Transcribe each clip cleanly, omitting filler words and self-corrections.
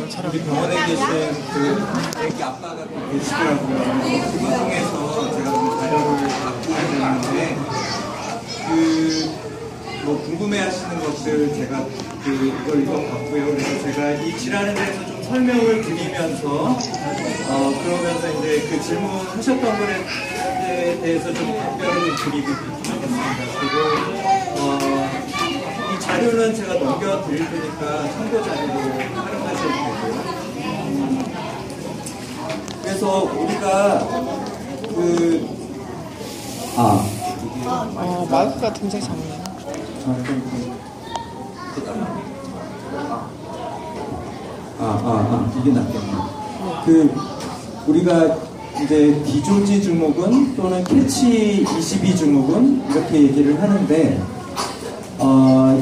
것처럼. 우리 병원에 계신 그 애기 아빠가 계시더라고요. 그분 중에서 제가 그 자료를 갖고 있는데 뭐 궁금해하시는 것들 제가 이걸 읽어봤고요. 그래서 제가 이 질환에 대해서 좀 설명을 드리면서 그러면서 이제 그 질문하셨던 것에 대해서 좀 답변을 드리고 하겠습니다. 그리고 이 자료는 제가 넘겨드릴 테니까 참고 자료로 활용하셔도 되고요. 그래서 우리가 마이크가 굉장히 작네요. 이게 낫겠네. 우리가 이제 비조지 증후군 또는 캐치 22 증후군 이렇게 얘기를 하는데,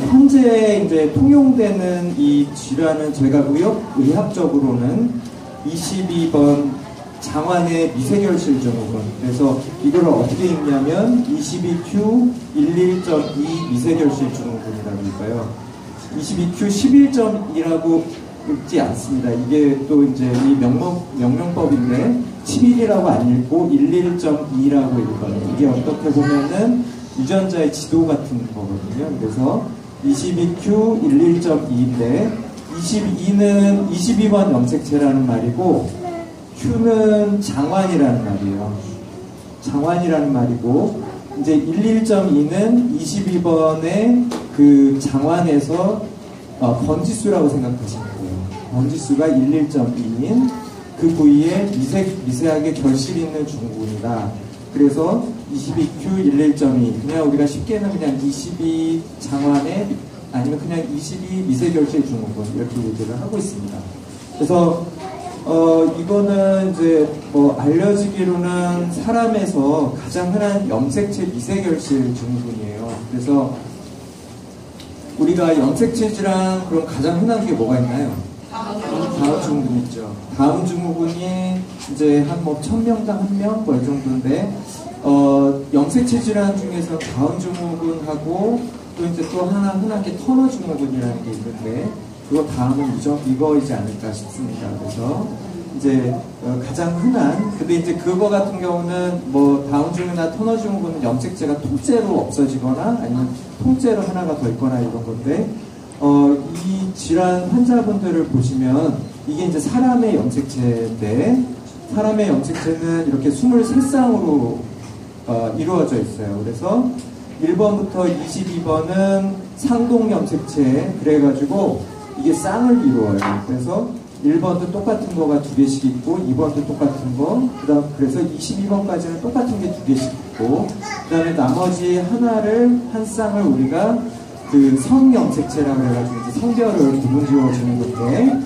현재 이제 통용되는 이 질환은 저희가 의학적으로는 22번 장완의 미세결실 증후군. 그래서 이걸 어떻게 읽냐면 22Q 11.2 미세결실 증후군이라고 읽어요. 22Q 11.2라고 읽지 않습니다. 이게 또 이제 이 명령법인데 11이라고 안 읽고 11.2라고 읽어요. 이게 어떻게 보면은 유전자의 지도 같은 거거든요. 그래서 22Q 11.2인데 22는 22번 염색체라는 말이고 Q는 장완이라는 말이에요. 장완이라는 말이고 이제 11.2는 22번의 그 장완에서 번지수라고 생각하시면 돼요. 번지수가 11.2인 그 부위에 미세하게 결실이 있는 증후군이다. 그래서 22Q 11.2 그냥 우리가 쉽게는 그냥 22 장완에 아니면 그냥 22 미세결실 증후군 이렇게 얘기를 하고 있습니다. 그래서 이거는 이제 알려지기로는 사람에서 가장 흔한 염색체 미세결실 증후군이에요. 그래서 우리가 염색체 질환 그럼 가장 흔한 게 뭐가 있나요? 다운 증후군 있죠. 다운 증후군이 이제 한 1000명당 1명 이 정도인데 염색체 질환 중에서 다운 증후군하고 또 이제 또 하나 흔한 게 터너 증후군이라는 게 있는데 그거 다음은 이거이지 않을까 싶습니다. 그래서 이제 가장 흔한 근데 이제 그거 같은 경우는 다운 증후나 터너 증후군은 염색체가 통째로 없어지거나 아니면 통째로 하나가 더 있거나 이런 건데 이 질환 환자분들을 보시면 이게 이제 사람의 염색체인데 사람의 염색체는 이렇게 23쌍으로 이루어져 있어요. 그래서 1번부터 22번은 상동 염색체 그래가지고 이게 쌍을 이루어요. 그래서 1번도 똑같은 거가 2개씩 있고 2번도 똑같은 거 그래서 22번까지는 똑같은 게 2개씩 있고 그 다음에 나머지 한 쌍을 우리가 그 성염색체라고 해가지고 이제 성별을 구분 지어주는 건데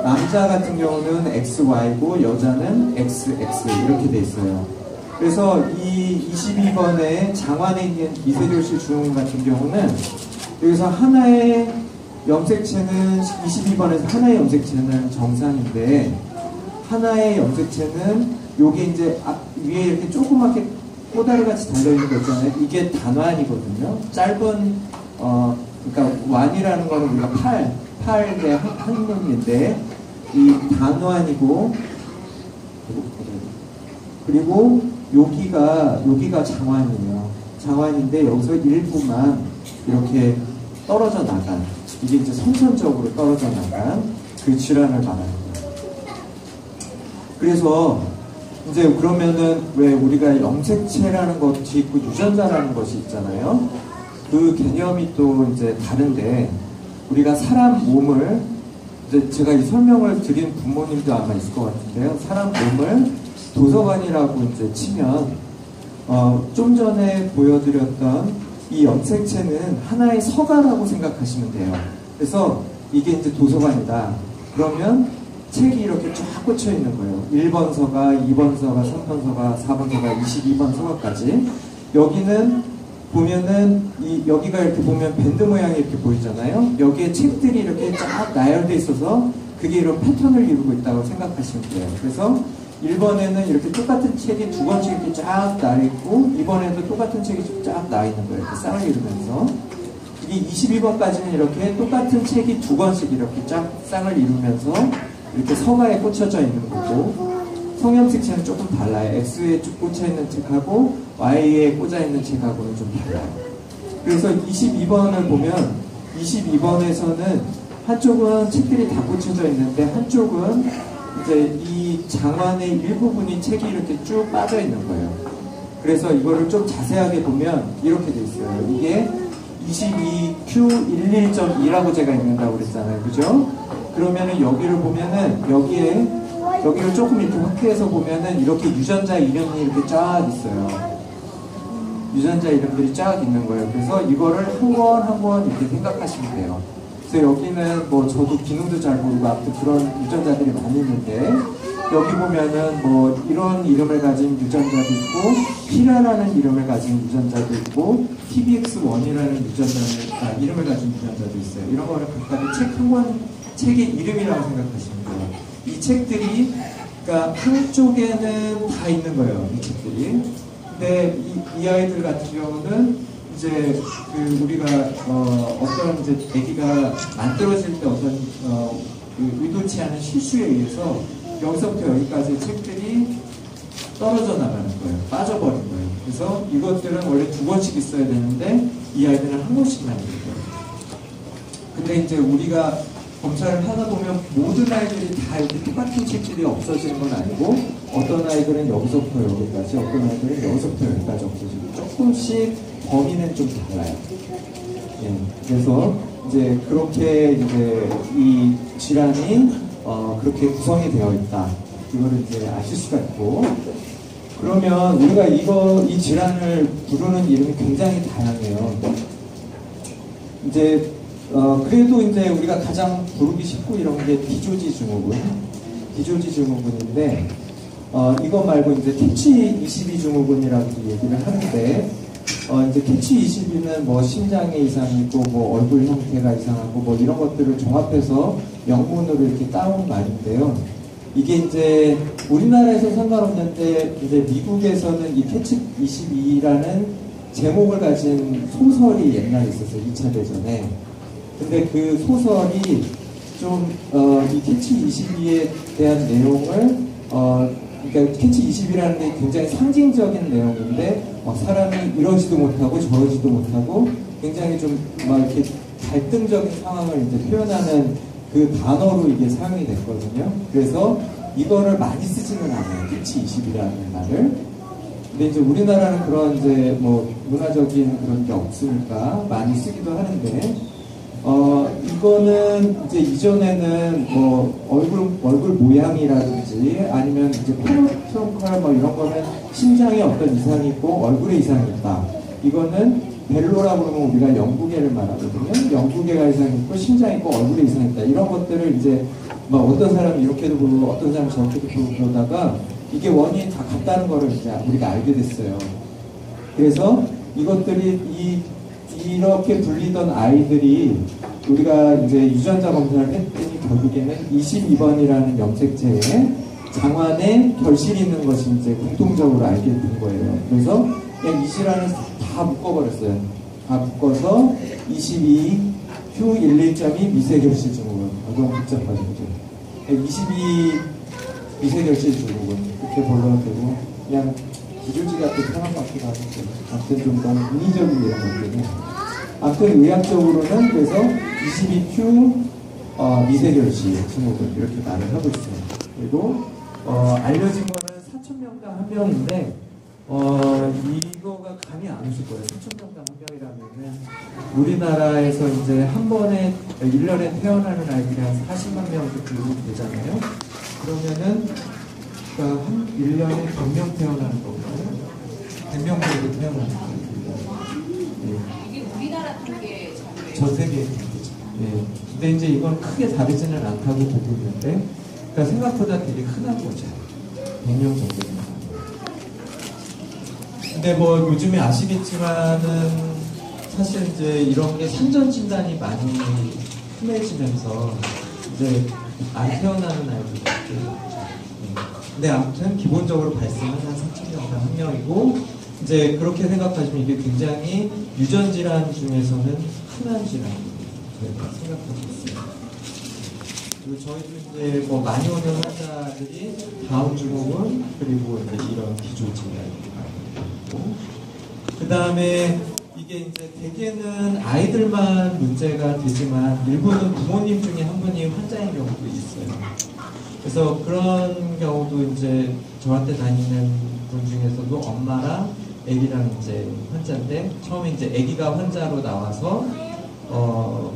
남자 같은 경우는 XY고 여자는 XX 이렇게 돼 있어요. 그래서 이 22번의 장완에 있는 미세결실 증후군 같은 경우는 여기서 하나의 염색체는 22번에서 하나의 염색체는 정상인데 하나의 염색체는 요게 이제 위에 이렇게 조그맣게 꼬다리 같이 달려있는 거 있잖아요. 이게 단완이거든요. 짧은 그러니까 완이라는 거는 우리가 팔의 한 놈인데 이 단완이고 그리고 여기가 장완이에요. 장완인데 여기서 일부만 이렇게 떨어져 나간 이게 이제 선천적으로 떨어져 나간 그 질환을 말하는 거예요. 그래서 이제 그러면은 왜 우리가 염색체라는 것이 있고 유전자라는 것이 있잖아요. 그 개념이 또 이제 다른데 우리가 사람 몸을 이제 제가 이 설명을 드린 부모님도 아마 있을 것 같은데요. 사람 몸을 도서관이라고 이제 치면 좀 전에 보여드렸던 이 염색체는 하나의 서가라고 생각하시면 돼요. 그래서 이게 이제 도서관이다. 그러면 책이 이렇게 쫙 꽂혀 있는 거예요. 1번 서가, 2번 서가, 3번 서가, 4번 서가, 22번 서가까지. 여기는 보면은 여기가 이렇게 보면 밴드 모양이 이렇게 보이잖아요. 여기에 책들이 이렇게 쫙 나열돼 있어서 그게 이런 패턴을 이루고 있다고 생각하시면 돼요. 그래서 1번에는 이렇게 똑같은 책이 2권씩 이렇게 쫙 나있고 2번에도 똑같은 책이 쫙 나있는 거예요. 이렇게 쌍을 이루면서 이게 22번까지는 이렇게 똑같은 책이 2권씩 이렇게 쫙 쌍을 이루면서 이렇게 서가에 꽂혀져 있는 거고, 성형색체는 조금 달라요. X에 꽂혀 있는 책하고 Y에 꽂아 있는 책하고는 좀 달라요. 그래서 22번을 보면 22번에서는 한쪽은 책들이 다 꽂혀져 있는데 한쪽은 이제 이 장환의 일부분이 책이 이렇게 쭉 빠져 있는 거예요. 그래서 이거를 좀 자세하게 보면 이렇게 돼 있어요. 이게 22Q11.2라고 제가 읽는다고 그랬잖아요. 그죠? 그러면은 여기를 보면은 여기를 조금 이렇게 확대해서 보면은 이렇게 유전자 이름이 이렇게 쫙 있어요. 유전자 이름들이 쫙 있는 거예요. 그래서 이거를 한 권 한 권 이렇게 생각하시면 돼요. 그래서 여기는 뭐 저도 기능도 잘 모르고 아무튼 그런 유전자들이 많이 있는데, 여기 보면은 뭐 이런 이름을 가진 유전자도 있고, 피라라는 이름을 가진 유전자도 있고, TBX1이라는 이름을 가진 유전자도 있어요. 이런 거를 각각의 책 한 권, 책의 이름이라고 생각하시면 돼요. 이 책들이, 그러니까 한쪽에는 다 있는 거예요. 이 책들이. 근데 이 아이들 같은 경우는 이제 우리가 어떤 이제 아기가 만들어질 때 어떤 의도치 않은 실수에 의해서 여기서부터 여기까지의 책들이 떨어져 나가는 거예요. 빠져버린 거예요. 그래서 이것들은 원래 2권씩 있어야 되는데 이 아이들은 한 권씩만 있는 거예요. 근데 이제 우리가 검사를 하다 보면 모든 아이들이 다 이렇게 똑같은 책들이 없어지는 건 아니고, 어떤 아이들은 여기서부터 여기까지, 어떤 아이들은 여기서부터 여기까지 없어지고, 조금씩 범위는 좀 달라요. 예, 그래서 이제 그렇게 이제 이 질환이 그렇게 구성이 되어 있다. 이거를 이제 아실 수가 있고, 그러면 우리가 이 질환을 부르는 이름이 굉장히 다양해요. 이제 그래도 이제 우리가 가장 부르기 쉽고 이런 게 디조지 증후군인데, 이거 말고 이제 캐치 22 증후군이라고 얘기를 하는데, 이제 캐치 22는 뭐 심장에 이상이 있고, 뭐 얼굴 형태가 이상하고, 뭐 이런 것들을 종합해서 영문으로 이렇게 따온 말인데요. 이게 이제 우리나라에서 상관없는데, 이제 미국에서는 이 캐치 22라는 제목을 가진 소설이 옛날에 있었어요. 2차 대전에. 근데 그 소설이 좀, 이 캐치 22에 대한 내용을, 그러니까 캐치 22라는 게 굉장히 상징적인 내용인데, 사람이 이러지도 못하고 저러지도 못하고 굉장히 좀 막 이렇게 갈등적인 상황을 이제 표현하는 그 단어로 이게 사용이 됐거든요. 그래서 이거를 많이 쓰지는 않아요. 캐치 22라는 말을. 근데 이제 우리나라는 그런 이제 뭐 문화적인 그런 게 없으니까 많이 쓰기도 하는데, 이거는 이제 이전에는 뭐 얼굴 모양이라든지 아니면 이제 트렁컬 뭐 이런 거는 심장에 어떤 이상이 있고 얼굴에 이상이 있다. 이거는 벨로라고 그러면 우리가 영구계를 말하거든요. 영구계가 이상이 있고 심장이 있고 얼굴에 이상이 있다. 이런 것들을 이제 뭐 어떤 사람이 이렇게도 부르고 어떤 사람이 저렇게도 부르고 그러다가 이게 원인이 다 같다는 거를 이제 우리가 알게 됐어요. 그래서 이것들이 이렇게 불리던 아이들이 우리가 이제 유전자 검사를 했더니 결국에는 22번이라는 염색체에 장환에 결실이 있는 것이 이제 공통적으로 알게 된 거예요. 그래서 그냥 이 질환을 다 묶어버렸어요. 다 묶어서 22Q11.2 미세결실 증후군. 너무 복잡하죠. 22 미세결실 증후군. 이렇게 불러도 되고, 그냥 기조지 같은 상황 같기도 하고, 아무튼 좀 너무 인위적인 이런 것들이. 아무튼 의학적으로는 그래서 22Q 미세결실 증후군 이렇게 말을 하고 있어요. 그리고 알려진 거는 4,000명당 한 명인데, 이거가 감이 안 오실 거예요. 4,000명당 한 명이라면은 우리나라에서 이제 한 번에 1년에 태어나는 아이들이 한 40만 명 정도 되잖아요. 그러면은 그러니까 한 1년에 100명 태어나는 거거든요. 100명 정도 태어나는 거예요. 전 세계의 경제죠. 예. 근데 이제 이건 크게 다르지는 않다고 보고 있는데, 그러니까 생각보다 되게 흔한 거죠. 100명 정도입니다. 근데 뭐 요즘에 아시겠지만은 사실 이제 이런 게 산전 진단이 많이 흔해지면서 이제 안 태어나는 아이들도 있죠. 근데 아무튼 기본적으로 발생은 한 3,000명당 한 명이고, 이제 그렇게 생각하시면 이게 굉장히 유전질환 중에서는 흔한 질환이라고 저희가 생각하고 있어요. 저희도 이제 뭐 많이 오는 환자들이 다음 증후군 그리고 이제 이런 기조증이고, 그 다음에 이게 이제 대개는 아이들만 문제가 되지만 일부는 부모님 중에 한 분이 환자인 경우도 있어요. 그래서 그런 경우도 이제 저한테 다니는 분 중에서도 엄마랑 아기랑 이제 환자인데, 처음에 이제 아기가 환자로 나와서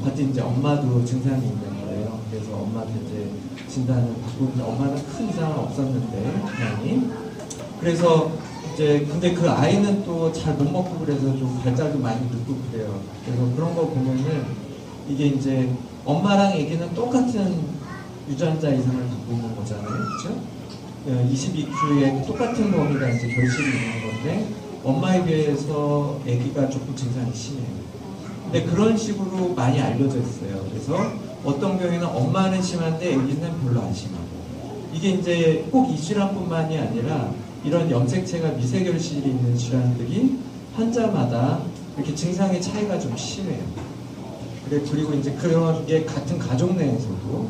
봤더니 이제 엄마도 증상이 있는 거예요. 그래서 엄마한테 이제 진단을 받고, 엄마는 큰 이상은 없었는데 다행히. 그래서 이제 근데 그 아이는 또 잘 못 먹고 그래서 좀 발달도 많이 늦고 그래요. 그래서 그런 거 보면은 이게 이제 엄마랑 아기는 똑같은 유전자 이상을 갖고 있는 거잖아요, 그렇죠? 22Q에 똑같은 범위가 이제 결실이 있는 건데 엄마에 비해서 아기가 조금 증상이 심해요. 근데 그런 식으로 많이 알려져 있어요. 그래서 어떤 경우에는 엄마는 심한데 아기는 별로 안 심하고, 이게 이제 꼭 이 질환뿐만이 아니라 이런 염색체가 미세결실이 있는 질환들이 환자마다 이렇게 증상의 차이가 좀 심해요. 그리고 이제 그런 게 같은 가족 내에서도.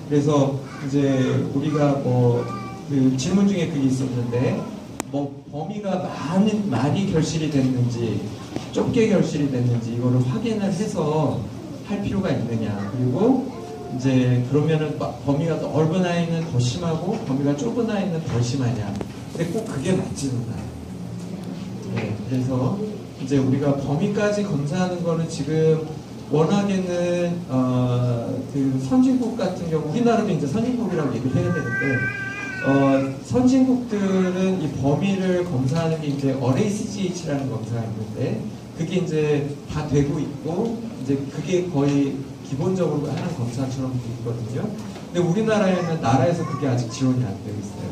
그래서 이제 우리가 뭐 그 질문 중에 그게 있었는데, 뭐 범위가 많이 결실이 됐는지 좁게 결실이 됐는지 이거를 확인을 해서 할 필요가 있느냐. 그리고 이제 그러면은 범위가 넓은 아이는 더 심하고 범위가 좁은 아이는 더 심하냐. 근데 꼭 그게 맞지는 않아요. 네, 그래서 이제 우리가 범위까지 검사하는 거는 지금 워낙에는 그 선진국 같은 경우, 우리나라도 이제 선진국이라고 얘기를 해야 되는데, 선진국들은 이 범위를 검사하는 게 이제 RACGH라는 검사가 있는데, 그게 이제 다 되고 있고, 이제 그게 거의 기본적으로 하는 검사처럼 돼 있거든요. 근데 우리나라에는 나라에서 그게 아직 지원이 안 되고 있어요.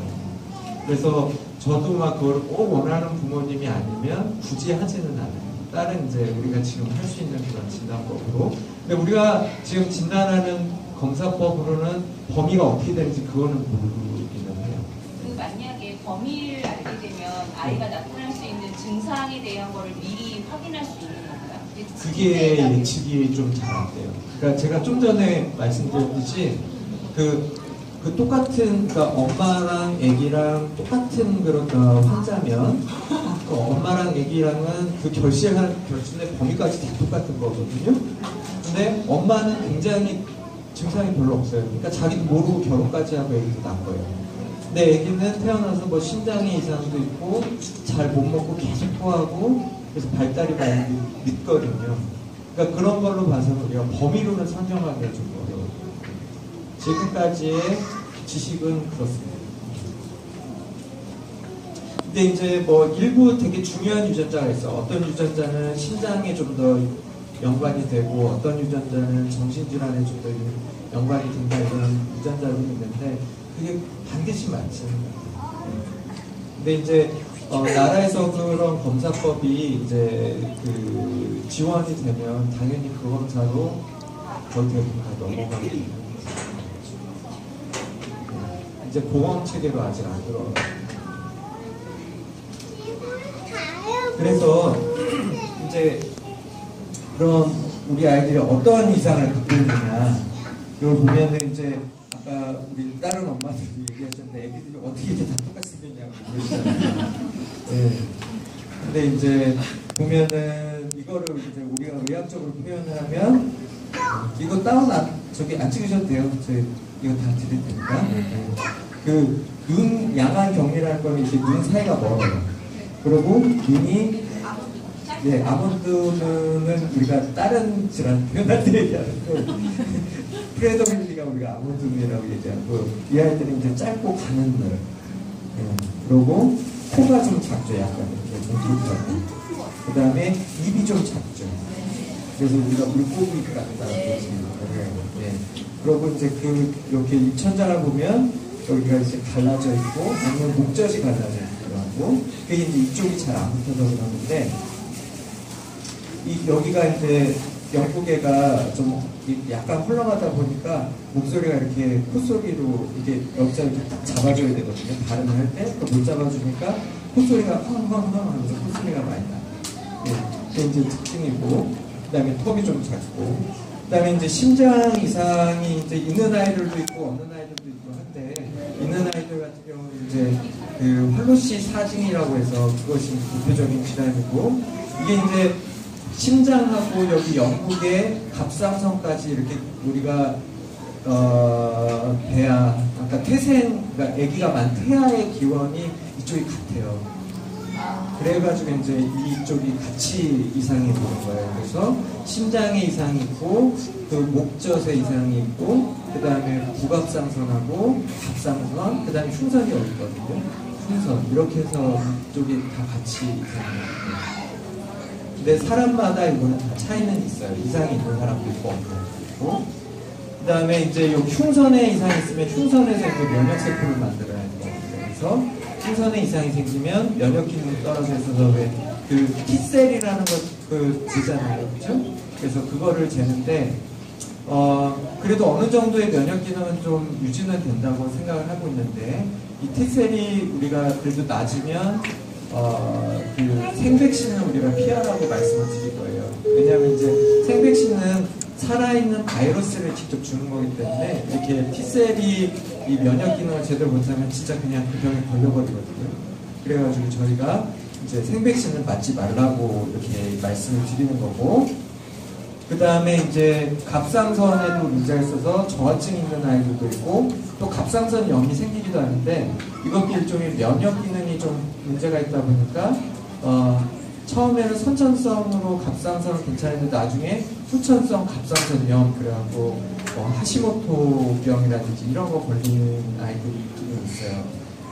그래서 저도 막 그걸 꼭 원하는 부모님이 아니면 굳이 하지는 않아요. 다른 이제 우리가 지금 할 수 있는 그런 진단법으로. 근데 우리가 지금 진단하는 검사법으로는 범위가 어떻게 되는지 그거는 모르기는 해요. 그 만약에 범위를 알게 되면 아이가 나타날 수 있는 증상에 대한 거를 미리 확인할 수 있는 건가요? 그게 예측이 좀 잘 안 돼요. 그러니까 제가 좀 전에 말씀드렸듯이 그 똑같은, 그러니까 엄마랑 아기랑 똑같은 그런 환자면 그 엄마랑 아기랑은 그 결실의 범위까지 다 똑같은 거거든요. 근데 엄마는 굉장히 증상이 별로 없어요. 그러니까 자기도 모르고 결혼까지 하고 아기도 낳은 거예요. 근데 아기는 태어나서 뭐 심장에 이상도 있고 잘 못 먹고 계속 토하고 그래서 발달이 많이 늦거든요. 그러니까 그런 걸로 봐서는 우리가 범위로는 선정하기가 좀 어려워요. 지금까지의 지식은 그렇습니다. 근데 이제 뭐 일부 되게 중요한 유전자가 있어. 어떤 유전자는 심장에 좀 더 연관이 되고 어떤 유전자는 정신질환에 좀 더 연관이 된다, 이런 유전자들이 있는데 그게 반드시 맞지는 않아요. 근데 이제 나라에서 그런 검사법이 이제 그 지원이 되면 당연히 그 검사로 거의 대부분 다 넘어가게 됩니다. 이제 보험 체계로 아직 안 들어가요. 그래서 이제 그런 우리 아이들이 어떠한 이상을 갖고 있느냐, 이걸 보면은 이제 아까 우리 다른 엄마들도 얘기하셨는데 애기들이 어떻게 이렇게 다 똑같이 생겼냐고 그러시잖아요. 네. 근데 이제 보면은 이거를 이제 우리가 의학적으로 표현을 하면, 이거 저기 안 찍으셔도 돼요. 이거 다 드릴 테니까. 네. 그 눈 양안 경리라는 거는 이렇게 눈 사이가 멀어요. 그리고 눈이, 네, 아몬드 눈은 우리가 다른 질환 표현할 때 얘기하는 거, 프레더밀리가 우리가 아몬드 눈이라고 얘기하고, 이 아이들은 이제 짧고 가는 눈. 네. 그리고 코가 좀 작죠, 약간 이렇게 뭉툭하고. 그 다음에 입이 좀 작죠. 그래서 우리가 물고기 같다고 그러지. 네. 그리고 이제 이렇게 입천장을 보면 여기가 이제 갈라져 있고, 아니면 목젖이 갈라져 있기도 하고, 그게 이제 이쪽이 잘 안 붙어서 그러는데, 여기가 이제 영국애가 좀 약간 헐렁하다 보니까 목소리가 이렇게 콧소리로 이렇게 여기서 이렇게 딱 잡아줘야 되거든요. 발음을 할 때. 못 잡아주니까 콧소리가 헝헝헝 하면서 콧소리가 많이 나요. 네. 그게 이제 특징이고, 그 다음에 턱이 좀 작고, 그다음에 이제 심장 이상이 이제 있는 아이들도 있고 없는 아이들도 있고 한데 있는 아이들 같은 경우는 이제 그 홀로시 사증이라고 해서 그것이 대표적인 질환이고 이게 이제 심장하고 여기 영국의 갑상선까지 이렇게 우리가 배아, 아까 태생, 그러니까 아기가 만 태아의 기원이 이쪽이 같아요. 그래가지고 이제 이쪽이 같이 이상이 보는 거예요. 그래서 심장에 이상이 있고, 그 목젖에 이상이 있고, 그 다음에 부갑상선하고 갑상선, 그 다음에 흉선이 어디 있거든요. 흉선 이렇게 해서 이쪽이 다 같이 이상이 있어요. 근데 사람마다 이거는 다 차이는 있어요. 이상이 있는 사람도 있고 없는 사람도 있고. 그 다음에 이제 요 흉선에 이상이 있으면 흉선에서 그 면역세포를 만들어야 돼요. 그래서 흉선에 이상이 생기면 면역 기능이 떨어져서 왜 그 T셀이라는 걸 재잖아요. 그죠? 그래서 그거를 재는데 그래도 어느 정도의 면역 기능은 좀 유지는 된다고 생각을 하고 있는데 이 T셀이 우리가 그래도 낮으면 그 생백신을 우리가 피하라고 말씀을 드릴 거예요. 왜냐하면 이제 생백신은 살아있는 바이러스를 직접 주는 거기 때문에 이렇게 T셀이 이 면역 기능을 제대로 못하면 진짜 그냥 그 병에 걸려버리거든요. 그래가지고 저희가 이제 생백신을 맞지 말라고 이렇게 말씀을 드리는 거고, 그 다음에 이제 갑상선에도 문제가 있어서 저하증이 있는 아이들도 있고 또 갑상선염이 생기기도 하는데 이것도 일종의 면역 기능이 좀 문제가 있다 보니까 처음에는 선천성으로 갑상선은 괜찮은데 나중에 후천성 갑상선염 그래갖고 하시모토병이라든지 이런 거 걸리는 아이들이 있긴 있어요.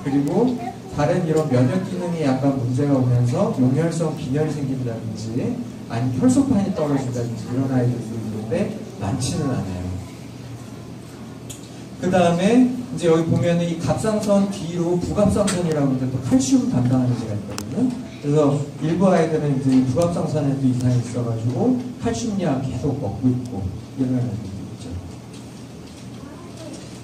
그리고 다른 이런 면역 기능이 약간 문제가 오면서 용혈성 빈혈이 생긴다든지 아니면 혈소판이 떨어진다든지 이런 아이들도 있는데 많지는 않아요. 그 다음에 이제 여기 보면은 이 갑상선 뒤로 부갑상선이라고 하는데 또 칼슘 담당하는 데가 있거든요. 그래서 일부 아이들은 이제 이 부갑상선에도 이상이 있어가지고 칼슘약 계속 먹고 있고 이런 아이들이 있죠.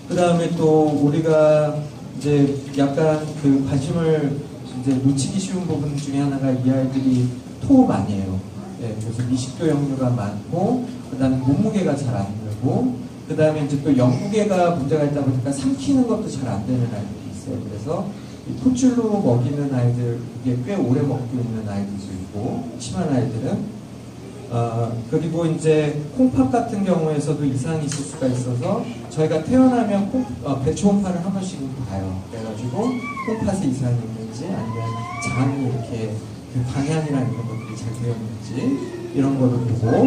그 다음에 또 우리가 이제 약간 그 관심을 이제 놓치기 쉬운 부분 중에 하나가 이 아이들이 토 많이 해요. 네, 그래서 미식도 역류가 많고, 그 다음에 몸무게가 잘 안 늘고, 그 다음에 이제 또 영구개가 문제가 있다 보니까 삼키는 것도 잘 안 되는 아이들이 있어요. 그래서 이 콧줄로 먹이는 아이들, 이게 꽤 오래 먹고 있는 아이들도 있고, 심한 아이들은. 그리고 이제 콩팥 같은 경우에서도 이상이 있을 수가 있어서 저희가 태어나면 배초음파를 한 번씩은 봐요. 그래가지고 콩팥에 이상이 있는지 아니면 장이 이렇게 그 방향이나 이런 것들이 잘 되어 있는지 이런 거를 보고,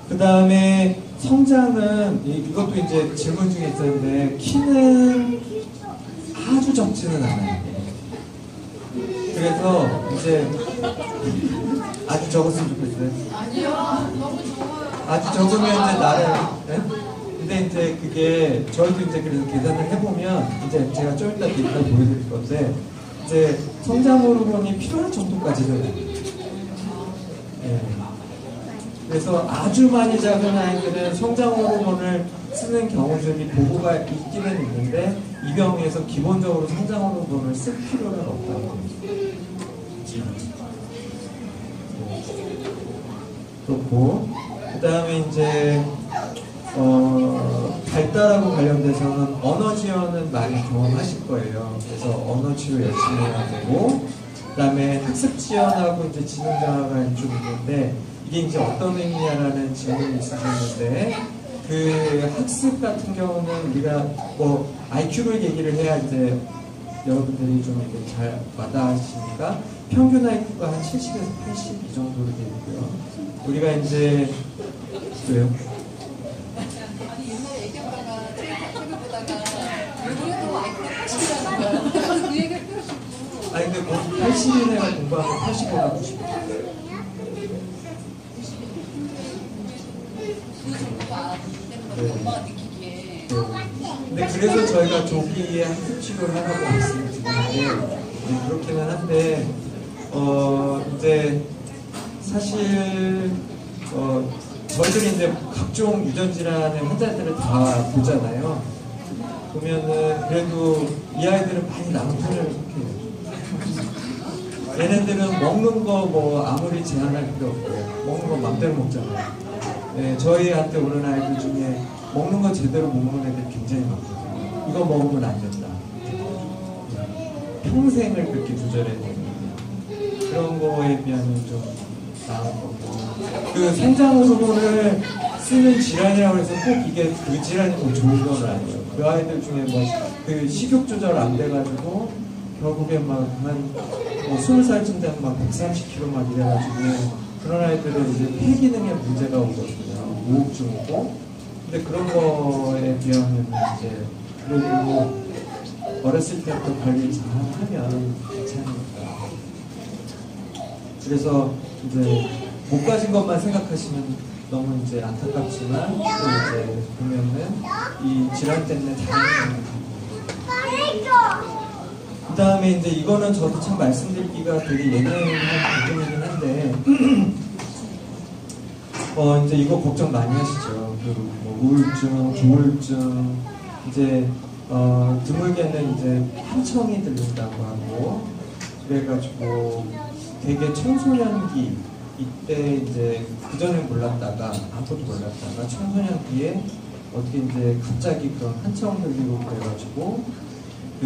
그 다음에 성장은 이것도 이제 질문 중에 있었는데 키는 아주 적지는 않아요. 그래서 이제 아주 적었으면 좋겠어요. 아니요, 너무 좋아요. 아주 적으면 이제 나를. 네? 근데 이제 그게 저희도 이제 그래서 계산을 해보면 이제 제가 좀 이따 데이터 보여드릴 건데 이제 성장 호르몬이 필요할 정도까지는 네. 그래서 아주 많이 작은 아이들은 성장 호르몬을 쓰는 경우들이 보고가 있기는 있는데 이 병에서 기본적으로 성장 호르몬을 쓸 필요는 없다고 합니다. 그렇고 그 다음에 이제 발달하고 관련돼서는 언어 지원은 많이 경험하실 거예요. 그래서 언어 치료 열심히 해야 되고, 그 다음에 학습 지원하고 이제 지능 장애가 좀 있는데 이게 이제 어떤 의미냐라는 질문이 있으셨는데 그 학습 같은 경우는 우리가 뭐 IQ를 얘기를 해야 이제 여러분들이 좀 이렇게 잘 와닿으시니까 평균 IQ가 한 70에서 80 이 정도로 되어 있고요. 우리가 이제 그래요? 아니 옛날에 애기아빠가 책을 보다가 우리도 아이가 80이라는 거예요. 그래서 그 얘기를 펴주고. 아니 근데 80인 애가 공부하면 85나 90. 그 정도가 알았기 때문에 엄마가 느끼기에. 근데 그래서 저희가 조기에 학습 치료를 하라고 말씀을 드리는데 그렇기는 한데 이제 사실 저희들이 이제 각종 유전 질환의 환자들을 다 보잖아요. 보면은 그래도 이 아이들은 많이 남은 편을 속해요. 얘네들은 먹는 거 뭐 아무리 제한할 필요 없고요. 먹는 거 맘대로 먹잖아요. 네, 저희한테 오는 아이들 중에 먹는 거 제대로 못 먹는 애들이 굉장히 많거든요. 이거 먹으면 안 된다. 평생을 그렇게 조절해야 되는데 그런 거에 비하면 좀 나은 거고 그 성장 호르몬을 쓰는 질환이라고 해서 꼭 이게 그 질환이 더 좋은 건 아니에요. 그 아이들 중에 뭐 그 식욕 조절 안 돼가지고 결국에 막 한 20살쯤 되면 막 130kg 막 이래가지고 그런 아이들은 이제 폐 기능에 문제가 오거든요. 우울증 오고. 근데 그런 거에 비하면 이제 그래도 어렸을 때부터 관리 잘 하면 괜찮으니까. 그래서 이제 못 가진 것만 생각하시면 너무 이제 안타깝지만 또 이제 보면은 이 질환 때문에 다른 그 다음에 이제 이거는 저도 참 말씀드리기가 되게 예민한 부분이긴 한데 이제 이거 걱정 많이 하시죠. 뭐 우울증, 조울증 이제 드물게는 이제 한청이 들린다고 하고 그래가지고 되게 청소년기 이때 이제 그전에 몰랐다가 아무것도 몰랐다가 청소년기에 어떻게 이제 갑자기 그런 한청 들리고 그래가지고 그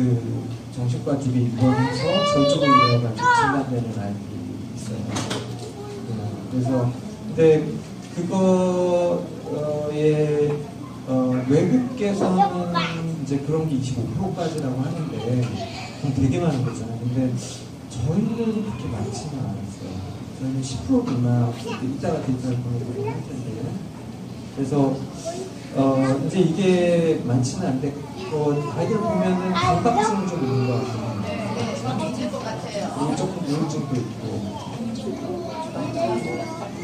정신과 쪽에 입원해서 저쪽으로 내려가지고 진단되는 아이들이 있어요. 그래서 근데 그거에 외국계에서는 이제 그런 게 25%까지라고 하는데 그럼 되게 많은 거잖아요. 근데 저희는 그렇게 많지는 않았어요. 저희는 10% 미만, 이따가 데이터를 보내드리긴 할 텐데요. 그래서 이제 이게 많지는 않은데 아이들 보면은 강박증은 좀 있는 것 같아요. 그리고 조금 우울증도 있고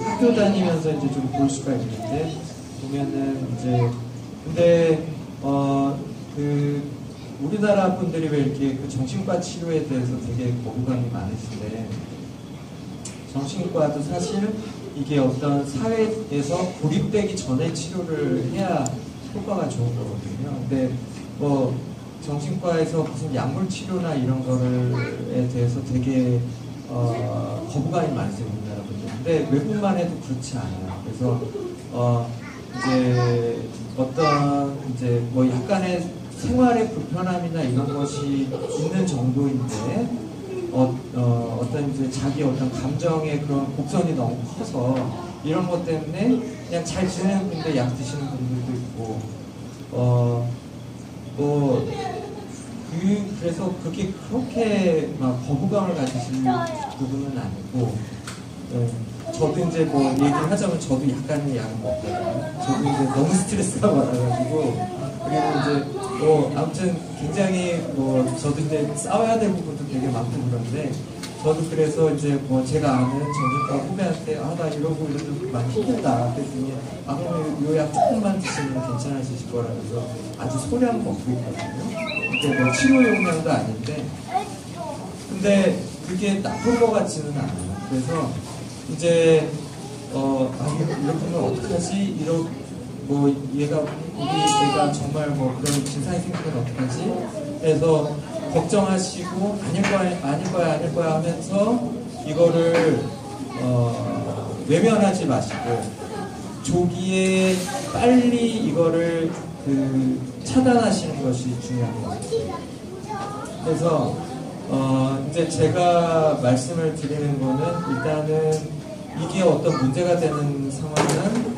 학교 다니면서 이제 좀 볼 수가 있는데 보면은 이제 근데 그 우리나라 분들이 왜 이렇게 그 정신과 치료에 대해서 되게 거부감이 많으신데 정신과도 사실 이게 어떤 사회에서 고립되기 전에 치료를 해야 효과가 좋은 거거든요. 근데 뭐 정신과에서 무슨 약물 치료나 이런 거를에 대해서 되게 거부감이 많으세요, 우리나라 분들. 근데 외국만 해도 그렇지 않아요. 그래서 이제 어떤 이제 뭐 약간의 생활의 불편함이나 이런 것이 있는 정도인데 어떤 이제 자기 어떤 감정의 그런 곡선이 너무 커서 이런 것 때문에 그냥 잘 지내는 분인데 약 드시는 분들도 있고 그래서 그렇게 막 거부감을 가지실 부분은 아니고 저도 이제 뭐 얘기를 하자면 저도 약간의 약을 먹거든요. 저도 이제 너무 스트레스가 많아가지고 그리고 이제 아무튼 굉장히 저도 이제 싸워야 될 부분도 되게 많고 그런데 저도 그래서 이제 제가 아는 정신과 후배한테 나 이러고 많이 힘들다 그랬더니 그러면 요 약 조금만 드시면 괜찮아지실 거라 그래서 아주 소량 먹고 있거든요. 근데 치료 용량도 아닌데 근데 그게 나쁜 것 같지는 않아요. 그래서 이제 이렇게 하면 어떡하지? 얘가 정말 그런 증상이 생기면 어떡하지? 그래서 걱정하시고 아닐 거야 하면서 이거를 외면하지 마시고 조기에 빨리 이거를 차단하시는 것이 중요한 것 같아요. 그래서 이제 제가 말씀을 드리는 거는 일단은 이게 어떤 문제가 되는 상황은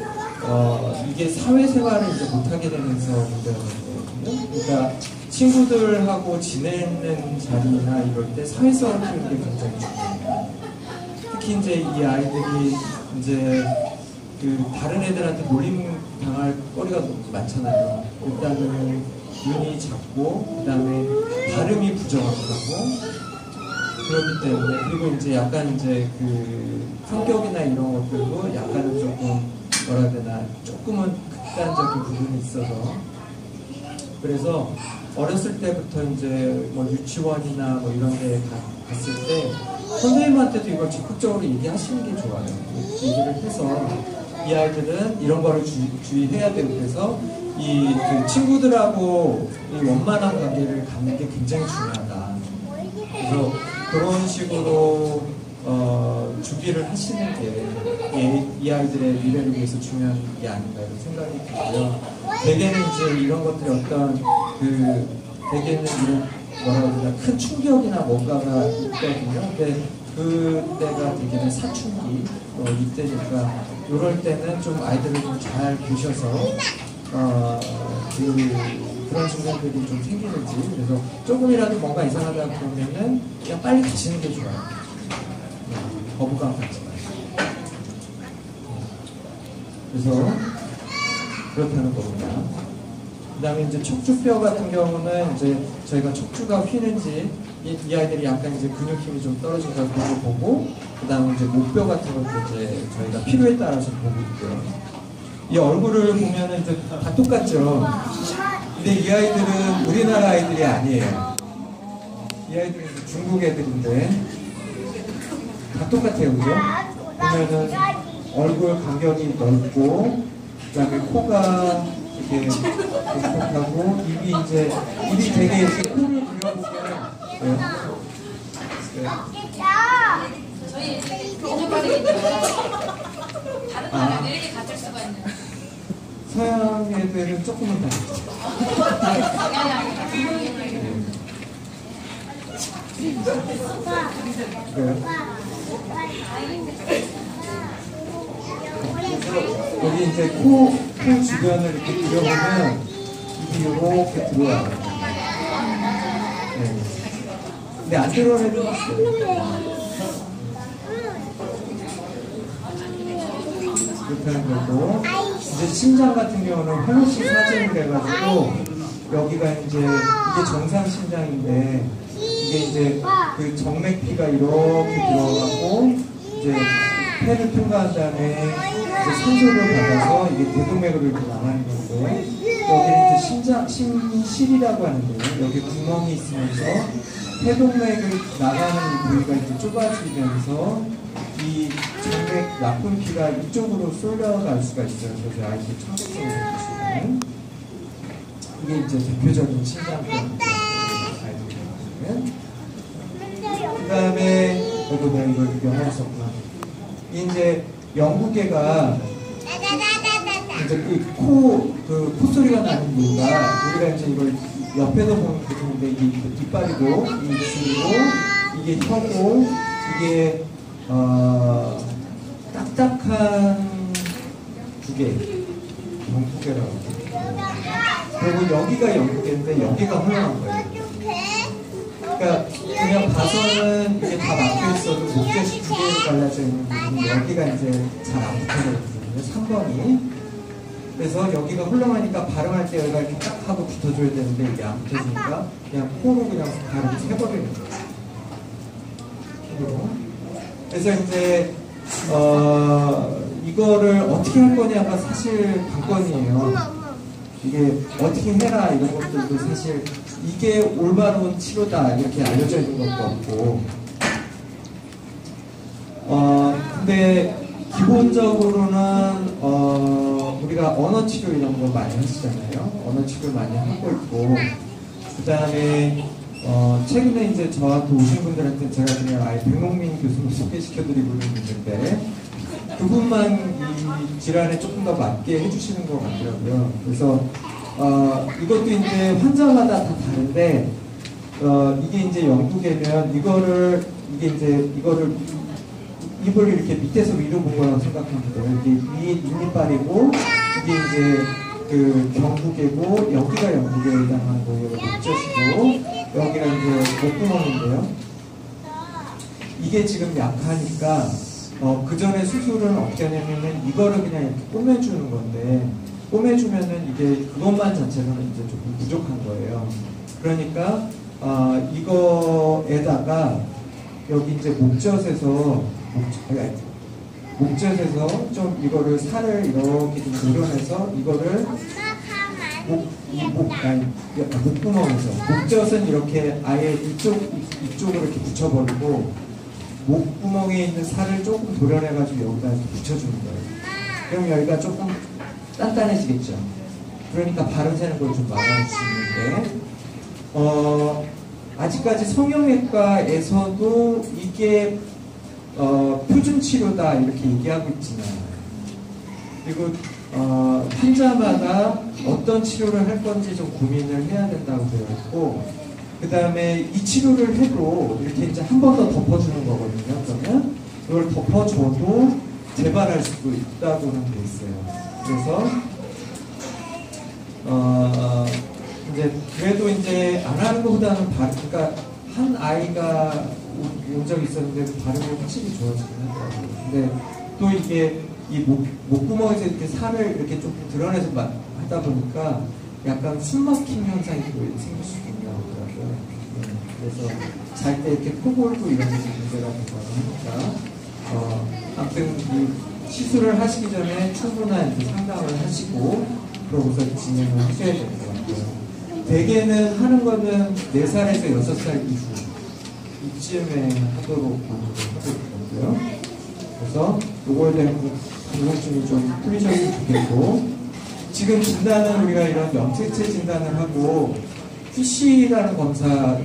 이게 사회생활을 이제 못하게 되면서 문제가 되는 거거든요. 그러니까 친구들하고 지내는 자리나 이럴 때 사회성을 키우는 게 굉장히 중요해요. 특히 이제 이 아이들이 이제 다른 애들한테 놀림 당할 거리가 너무 많잖아요. 일단은 눈이 작고, 그 다음에 발음이 부정확하고, 그렇기 때문에, 그리고 이제 약간 이제 성격이나 이런 것들도 약간은 조금, 뭐라 해야 되나, 조금은 극단적인 부분이 있어서, 그래서 어렸을 때부터 이제 유치원이나 이런 데 갔을 때, 선생님한테도 이걸 적극적으로 얘기하시는 게 좋아요. 얘기를 해서, 이 아이들은 이런 거를 주의해야 되고 그래서 친구들하고 이 원만한 관계를 갖는 게 굉장히 중요하다. 그래서 그런 식으로 주기를 하시는 게 이 아이들의 미래를 위해서 중요한 게 아닌가 이런 생각이 들고요. 대개는 이제 이런 것들이 어떤 대개는 이런 뭐라고 그러나 큰 충격이나 뭔가가 있거든요. 근데 그때가 대개는 사춘기 이때니까 이럴 때는 좀 아이들을 좀 잘 보셔서 그런 순간들이 좀 생기는지, 그래서 조금이라도 뭔가 이상하다 그러면은 그냥 빨리 가시는 게 좋아요. 거부감 갖지 마시고. 그래서 그렇다는 겁니다. 그 다음에 이제 척추뼈 같은 경우는 이제 저희가 척추가 휘는지 이 아이들이 약간 이제 근육 힘이 좀 떨어진다고 보고, 그 다음에 이제 목뼈 같은 것도 이제 저희가 필요에 따라서 보고 있고요. 이 얼굴을 보면은 이제 다 똑같죠. 근데 이 아이들은 우리나라 아이들이 아니에요. 이 아이들은 중국 애들인데 다 똑같아요, 그죠? 보면은 얼굴 간격이 넓고, 그 다음에 코가 이렇게 하고, 입이 되게 이렇게 코를 그려보면 저희 인종파들이니까 다른 나라는 이렇게 같을 수가 있는. 서양 애들은 조금은 다르죠. 그래요? 여기 이제 코 주변을 이렇게 그려보면 입이 이렇게 들어와요. 네. 근데 안 들어오는 애도 있어요. 그렇다는 거고, 이제 심장 같은 경우는 활로시 사진을 해가지고 여기가 이제 이게 정상 심장인데 이게 이제 그 정맥피가 이렇게 들어가고 이제 폐를 통과한 다음에 이제 산소를 받아서 이게 대동맥으로 이렇게 나가는 건데, 여기는 이제 심실이라고 하는데요. 여기 구멍이 있으면서 폐동맥을 나가는 이 부위가 이렇게 좁아지면서 이 정맥 나쁜 피가 이쪽으로 쏠려갈 수가 있어요. 그래서 아이들이 청각성을 느끼시는 이게 이제 대표적인 심장병 아이들이거든요. 그 다음에 저도 내가 이걸 영어했었구나. 이제 영국애가 이제 콧소리가 나는 이유가, 우리가 이제 이걸 옆에서 보면 그러는데 이게 이빨이고 이 입술이고 이게 혀고 이게 딱딱한 두개, 영국애라고. 그리고 여기가 영국애인데 여기가 헐렁한 거예요. 그러니까 그냥 봐서는 이게 다 막혀 있어도 목젖이 두 개로 갈라져 있는 부분이 여기가 이제 잘 안 붙어져 있거든요. 3번이. 그래서 여기가 헐렁하니까 발음할 때 여기가 이렇게 딱 하고 붙어줘야 되는데 이게 안 붙어지니까 그냥 코로 그냥 발음을 해버리는 거예요. 그래서 이제 이거를 어떻게 할 거냐가 사실 관건이에요. 이게 어떻게 해라 이런 것들도 사실 이게 올바른 치료다 이렇게 알려져 있는 것도 없고, 근데 기본적으로는 우리가 언어 치료 이런 거 많이 하시잖아요. 언어 치료 많이 하고 있고, 그 다음에 최근에 이제 저한테 오신 분들한테 제가 그냥 아예 백몽민 교수님 소개시켜드리고 있는데, 그분만 이 질환에 조금 더 맞게 해주시는 것 같더라고요. 그래서 이것도 이제 환자마다 다 다른데, 이게 이제 영국에면 이거를 입을 이렇게 밑에서 위로 본 거라고 생각하면 돼요. 이게 위에 잇니빨이고, 이게 이제 그 경부개고, 여기가 영국에 해당하는 거예요. 목젖이고, 여기가 이제 목구멍인데요. 이게 지금 약하니까, 그 전에 수술은 어떻게 하냐면은 이거를 그냥 이렇게 꼬매주는 건데, 꼬매주면은 이게 그것만 자체로는 이제 조금 부족한 거예요. 그러니까, 이거에다가 여기 이제 목젖에서 좀 이거를 살을 이렇게 좀 노려내서 이거를 목구멍에서, 목젖은 이렇게 아예 이쪽으로 이렇게 붙여버리고 목구멍에 있는 살을 조금 도려내가지고 여기다 이렇게 붙여주는 거예요. 그럼 여기가 조금 단단해지겠죠. 그러니까 발음 새는 걸 좀 막아줄 수 있는데, 아직까지 성형외과에서도 이게 표준 치료다 이렇게 얘기하고 있지는 않아요. 그리고 환자마다 어떤 치료를 할 건지 좀 고민을 해야 된다고 되어 있고, 그 다음에 이 치료를 해도 이렇게 이제 한 번 더 덮어주는 거거든요. 그러면 이걸 덮어줘도 재발할 수도 있다고는 돼 있어요. 그래서 이제 그래도 이제 안 하는 것보다는 그러니까 한 아이가 온 적이 있었는데 발음이 확실히 좋아지긴 하더라고요. 근데 또 이게 이 목구멍에서 이렇게 살을 이렇게 좀 드러내서 하다 보니까 약간 숨막힘 현상이 또 생길 수 있더라고요. 그래서 잘 때 이렇게 코 골고 이런 게 문제가 된다고 하니까 아무튼 이 시술을 하시기 전에 충분한 상담을 하시고 그러고서 진행을 하셔야 될 것 같아요. 대개는 하는 거는 4살에서 6살 이후 이쯤에 하도록 하고요. 그래서 요거에 대한 궁금증이 좀 풀리셨으면 좋겠고, 지금 진단은 우리가 이런 염색체 진단을 하고 PC라는 검사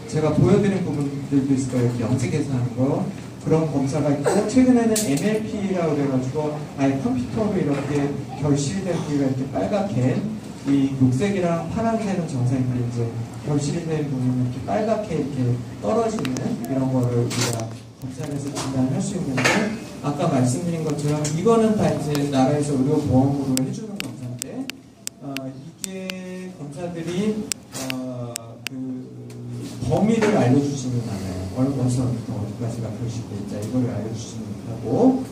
제가 보여드린 부분들도 있을 거예요. 염색해서 하는 거 그런 검사가 있고, 최근에는 MLP라고 그래가지고 아예 컴퓨터로 이렇게 결실된 부위가 이렇게 빨갛게, 이 녹색이랑 파란색은 정상인데 이제 결실된 부분은 이렇게 빨갛게 이렇게 떨어지는 이런 거를 우리가 검사를 해서 진단할 수 있는데, 아까 말씀드린 것처럼 이거는 다 이제 나라에서 의료보험으로 해주는 검사인데, 이게 검사들이 그 범위를 알려주지는 않아요. 어디서부터 어디까지가 결실될지 이거를 알려주지는 못하고,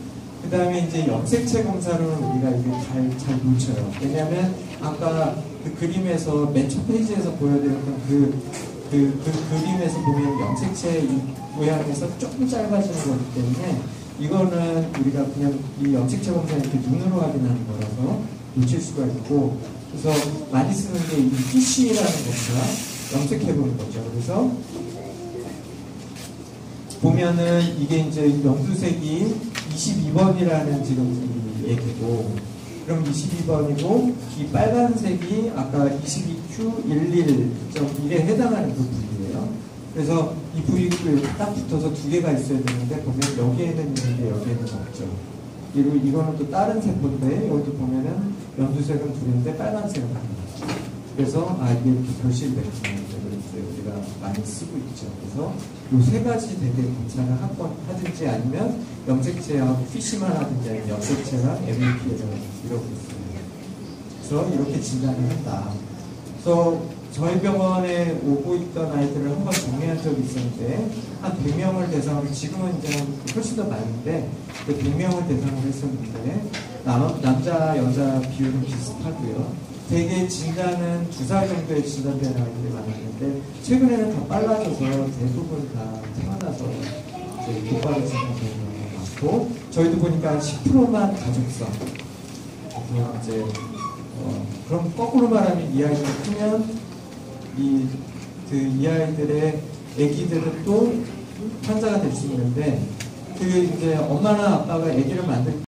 그 다음에 이제 염색체 검사는 우리가 이게 잘 놓쳐요. 왜냐하면 아까 그 그림에서 맨 첫 페이지에서 보여드렸던 그 그림에서 보면 염색체 모양에서 조금 짧아지는 거기 때문에 이거는 우리가 그냥 이 염색체 검사는 이렇게 눈으로 확인하는 거라서 놓칠 수가 있고, 그래서 많이 쓰는 게 이 PC라는 검사, 염색해보는 거죠. 그래서 보면은 이게 이제 염두색이 22번이라는 지금 이 얘기고, 그럼 22번이고 이 빨간색이 아까 22Q11.1에 해당하는 그 부위예요. 그래서 이 부위가 딱 붙어서 두 개가 있어야 되는데 보면 여기에는 있는데 여기에는 없죠. 그리고 이거는 또 다른 세포인데 여기도 보면은 염두색은 둘인데 빨간색은 하나. 그래서 이게 이렇게 결실됐구나. 우리가 많이 쓰고 있죠. 그래서 이 세 가지 되게 검사를 하든지 아니면 염색체하고 PC만 하든지 아니면 염색체랑 MLP를 이러고 있어요. 그래서 이렇게 진단을 한다. 그래서 저희 병원에 오고 있던 아이들을 한번 정리한 적이 있었는데 한 100명을 대상으로, 지금은 이제 훨씬 더 많은데 100명을 대상으로 했었는데 남자 여자 비율은 비슷하고요. 대개 진단은 2살 정도에 진단되는 아이들이 많았는데 최근에는 더 빨라져서 대부분 다 태어나서 이제 곧바로 진단되는 경우가 많고, 저희도 보니까 10%만 가족성. 그래서 이제 그럼 거꾸로 말하면 이 아이들이 크면 이 아이들의 아기들은 또 환자가 될 수 있는데, 그 이제 엄마나 아빠가 아기를 만들